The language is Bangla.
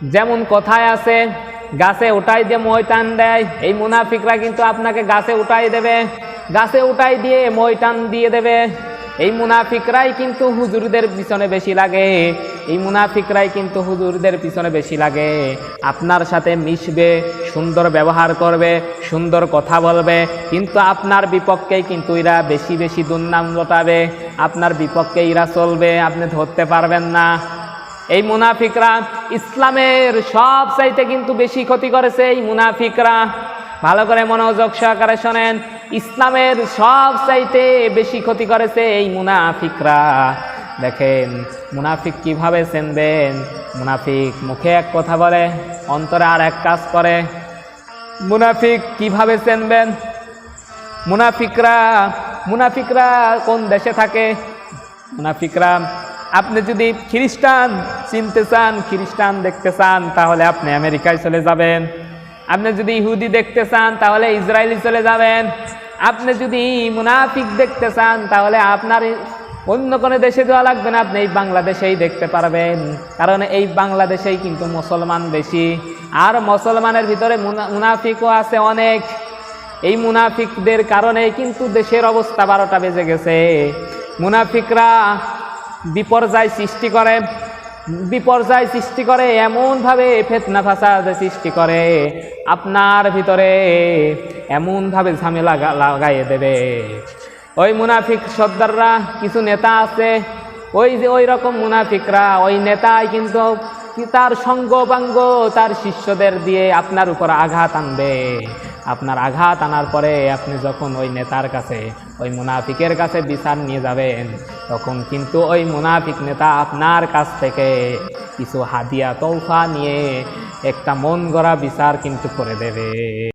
যেমন কথায় আছে, গাছে উঠাই দিয়ে মই টান দেয়, এই মুনাফিকরা কিন্তু আপনাকে গাছে উঠাই দেবে, গাছে উঠাই দিয়ে মই টান দিয়ে দেবে। এই মুনাফিকরাই কিন্তু হুজুরদের পিছনে বেশি লাগে, এই মুনাফিকরাই কিন্তু হুজুরদের পিছনে বেশি লাগে। আপনার সাথে মিশবে, সুন্দর ব্যবহার করবে, সুন্দর কথা বলবে, কিন্তু আপনার বিপক্ষেই কিন্তু এরা বেশি বেশি দুর্নাম রটাবে, আপনার বিপক্ষে এরা চলবে, আপনি ধরতে পারবেন না। এই মুনাফিকরা ইসলামের সব চাইতে কিন্তু বেশি ক্ষতি করেছে এই মুনাফিকরা। ভালো করে মনোযোগ সহকারে শোনেন, ইসলামের সব চাইতে বেশি ক্ষতি করেছে এই মুনাফিকরা। দেখেন মুনাফিক কিভাবে চিনবেন? মুনাফিক মুখে এক কথা বলে, অন্তরে আর এক কাজ করে। মুনাফিক কিভাবে চিনবেন? মুনাফিকরা কোন দেশে থাকে? মুনাফিকরা, আপনি যদি খ্রিস্টান চিনতে চান, খ্রিস্টান দেখতে চান, তাহলে আপনি আমেরিকায় চলে যাবেন। আপনি যদি ইহুদি দেখতে চান, তাহলে ইসরায়েলে চলে যাবেন। আপনি যদি মুনাফিক দেখতে চান, তাহলে আপনার অন্য কোনো দেশে যাওয়া লাগবে না, আপনি এই বাংলাদেশেই দেখতে পারবেন। কারণ এই বাংলাদেশেই কিন্তু মুসলমান বেশি, আর মুসলমানের ভিতরে মুনাফিকও আছে অনেক। এই মুনাফিকদের কারণেই কিন্তু দেশের অবস্থা 12টা বেজে গেছে। মুনাফিকরা বিপর্যয় সৃষ্টি করে, এমনভাবে ফিতনা ফাসাদ সৃষ্টি করে, আপনার ভিতরে এমনভাবে ঝামেলা লাগাইয়ে দেবে। ওই মুনাফিক সর্দাররা, কিছু নেতা আছে, ওই রকম মুনাফিকরা, ওই নেতাই কিন্তু তার সঙ্গবাঙ্গ তার শিষ্যদের দিয়ে আপনার উপর আঘাত আনবে। আপনার আঘাত আনার পরে আপনি যখন ওই নেতার কাছে, ওই মুনাফিকের কাছে বিচার নিয়ে যাবেন, তখন কিন্তু ওই মুনাফিক নেতা আপনার কাছ থেকে কিছু হাদিয়া তৌফা নিয়ে একটা মন গড়া বিচার কিন্তু করে দেবে।